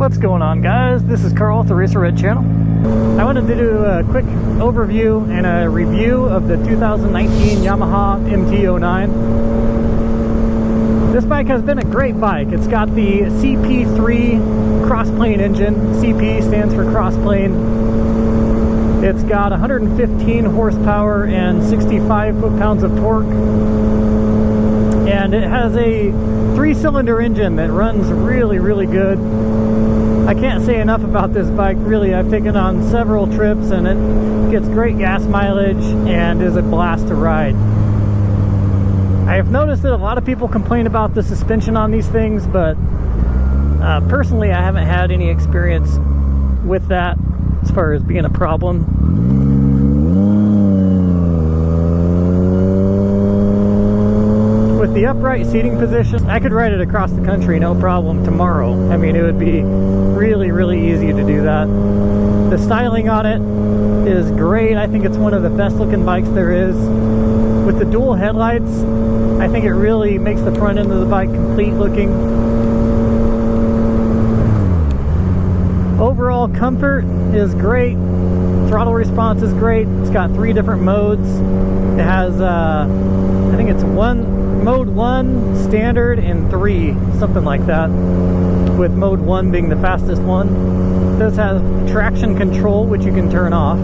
What's going on, guys? This is Carl with the Racerred channel. I wanted to do a quick overview and a review of the 2019 Yamaha MT09. This bike has been a great bike. It's got the CP3 cross-plane engine. CP stands for cross-plane. It's got 115 horsepower and 65 foot-pounds of torque. And it has a 3-cylinder engine that runs really, really good. I can't say enough about this bike, really. I've taken on several trips and it gets great gas mileage and is a blast to ride. I have noticed that a lot of people complain about the suspension on these things, but personally I haven't had any experience with that as far as being a problem. With the upright seating position, I could ride it across the country no problem tomorrow. I mean, it would be really, really easy to do that. The styling on it is great. I think it's one of the best looking bikes there is. With the dual headlights, I think it really makes the front end of the bike complete looking. Overall comfort is great. Throttle response is great. It's got 3 different modes. It has, I think it's Mode 1, Standard, and 3, something like that, with Mode 1 being the fastest one. It does have traction control, which you can turn off.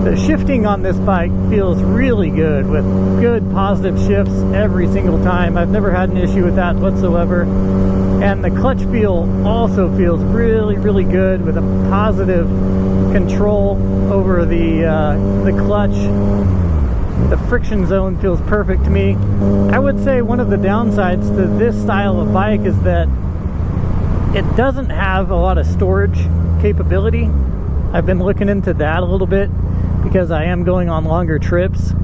The shifting on this bike feels really good, with good positive shifts every single time. I've never had an issue with that whatsoever. And the clutch feel also feels really, really good, with a positive control over the clutch. The friction zone feels perfect to me. I would say one of the downsides to this style of bike is that it doesn't have a lot of storage capability. I've been looking into that a little bit because I am going on longer trips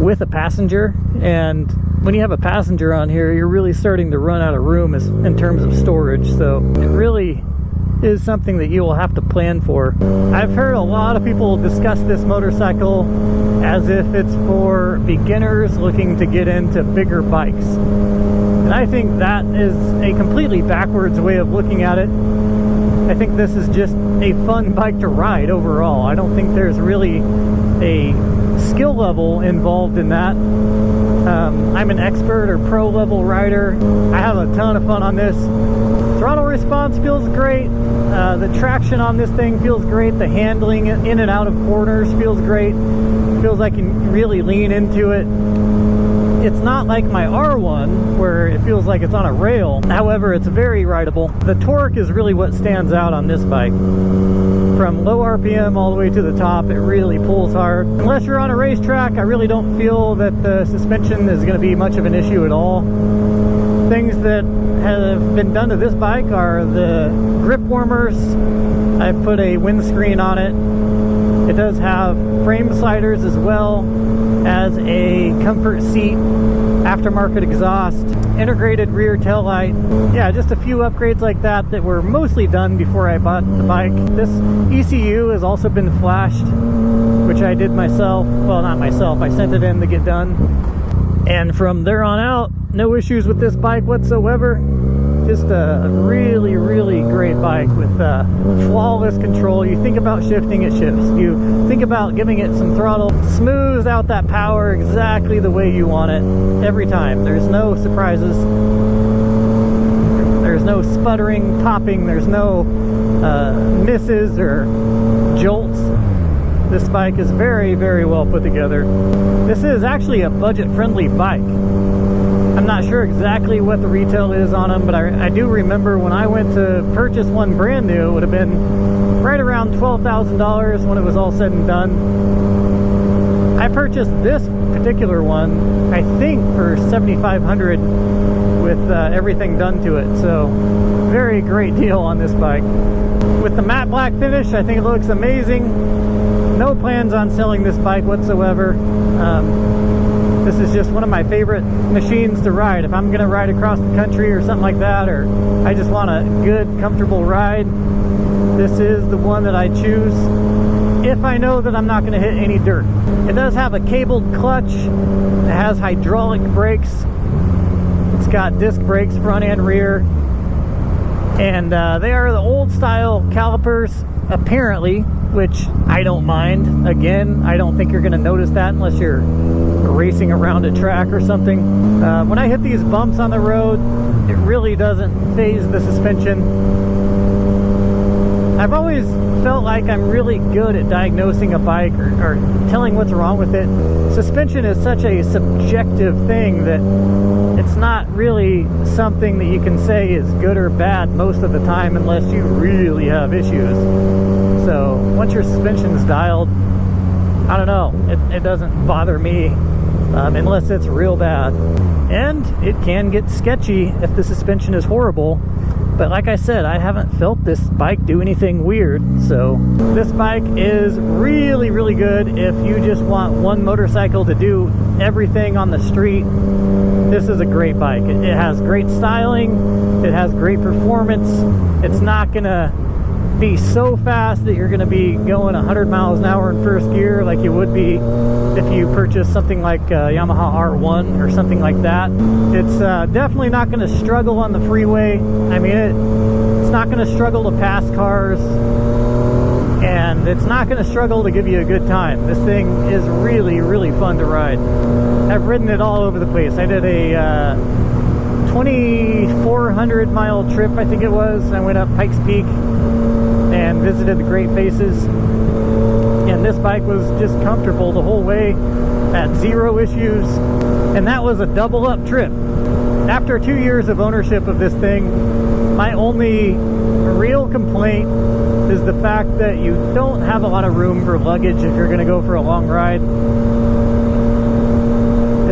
with a passenger, and when you have a passenger on here, you're really starting to run out of room in terms of storage. So it really is something that you will have to plan for. I've heard a lot of people discuss this motorcycle as if it's for beginners looking to get into bigger bikes. And I think that is a completely backwards way of looking at it. I think this is just a fun bike to ride overall. I don't think there's really a skill level involved in that. I'm an expert or pro level rider. I have a ton of fun on this. Throttle response feels great. The traction on this thing feels great. The handling in and out of corners feels great. Feels like you can really lean into it. It's not like my R1 where it feels like it's on a rail. However, it's very rideable. The torque is really what stands out on this bike. From low RPM all the way to the top, it really pulls hard. Unless you're on a racetrack, I really don't feel that the suspension is going to be much of an issue at all. Things that have been done to this bike are the grip warmers. I've put a windscreen on it. It does have frame sliders as well as a comfort seat, aftermarket exhaust, integrated rear tail light. Yeah, just a few upgrades like that that were mostly done before I bought the bike. This ECU has also been flashed, which I did myself. Well, not myself, I sent it in to get done. And from there on out, no issues with this bike whatsoever. Just a really, really great bike with flawless control. You think about shifting, it shifts. You think about giving it some throttle, smooths out that power exactly the way you want it every time. There's no surprises. There's no sputtering, popping. There's no misses or jolts. This bike is very, very well put together. This is actually a budget-friendly bike. I'm not sure exactly what the retail is on them, but I do remember when I went to purchase one brand new, it would have been right around $12,000 when it was all said and done. I purchased this particular one, I think, for $7,500 with everything done to it. So, very great deal on this bike. With the matte black finish, I think it looks amazing. No plans on selling this bike whatsoever. This is just one of my favorite machines to ride. If I'm going to ride across the country or something like that, or I just want a good, comfortable ride, this is the one that I choose if I know that I'm not going to hit any dirt. It does have a cabled clutch. It has hydraulic brakes. It's got disc brakes front and rear. And they are the old style calipers, apparently, which I don't mind. Again, I don't think you're going to notice that unless you're racing around a track or something. When I hit these bumps on the road, it really doesn't phase the suspension. I've always felt like I'm really good at diagnosing a bike or telling what's wrong with it. Suspension is such a subjective thing that it's not really something that you can say is good or bad most of the time unless you really have issues. So once your suspension is dialed, I don't know, it doesn't bother me unless it's real bad. And it can get sketchy if the suspension is horrible. But like I said, I haven't felt this bike do anything weird. So this bike is really, really good if you just want one motorcycle to do everything on the street. This is a great bike. It has great styling. It has great performance. It's not gonna be so fast that you're gonna be going 100 miles an hour in first gear like you would be if you purchase something like Yamaha R1 or something like that. It's definitely not gonna struggle on the freeway. I mean, it's not gonna struggle to pass cars, and it's not gonna struggle to give you a good time. This thing is really, really fun to ride. I've ridden it all over the place. I did a 2,400 mile trip, I think it was. I went up Pikes Peak and visited the Great Faces, and this bike was just comfortable the whole way, had zero issues, and that was a double up trip. After 2 years of ownership of this thing, my only real complaint is the fact that you don't have a lot of room for luggage if you're going to go for a long ride.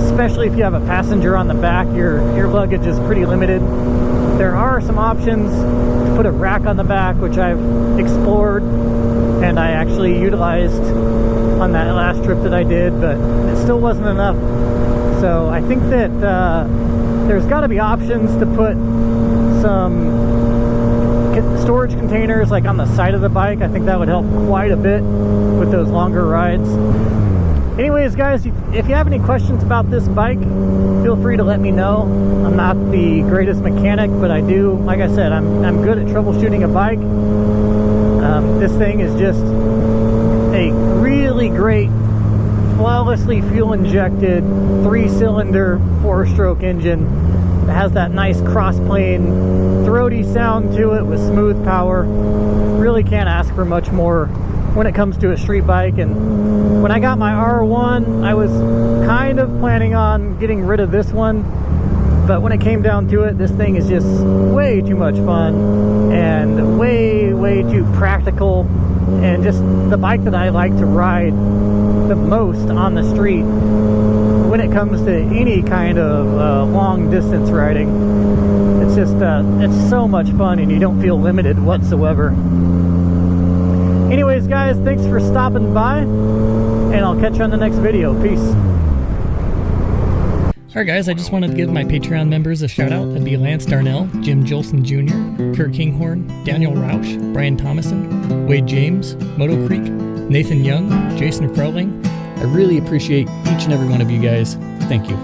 Especially if you have a passenger on the back, your luggage is pretty limited. There are some options to put a rack on the back, which I've explored and I actually utilized on that last trip that I did, but it still wasn't enough. So I think that there's got to be options to put some storage containers like on the side of the bike. I think that would help quite a bit with those longer rides. Anyways, guys, if you have any questions about this bike, feel free to let me know. I'm not the greatest mechanic, but I do, like I said, I'm good at troubleshooting a bike. This thing is just a really great, flawlessly fuel-injected, 3-cylinder, 4-stroke engine. It has that nice cross-plane, throaty sound to it with smooth power. Really can't ask for much more when it comes to a street bike. And when I got my R1, I was kind of planning on getting rid of this one, but when it came down to it, this thing is just way too much fun and way too practical, and just the bike that I like to ride the most on the street when it comes to any kind of long distance riding. It's just it's so much fun, and you don't feel limited whatsoever. Anyways, guys, thanks for stopping by, and I'll catch you on the next video. Peace. Alright guys, I just wanted to give my Patreon members a shout out. That'd be Lance Darnell, Jim Jolson Jr., Kurt Kinghorn, Daniel Rausch, Brian Thomason, Wade James, Moto Creek, Nathan Young, Jason Frowling. I really appreciate each and every one of you guys. Thank you.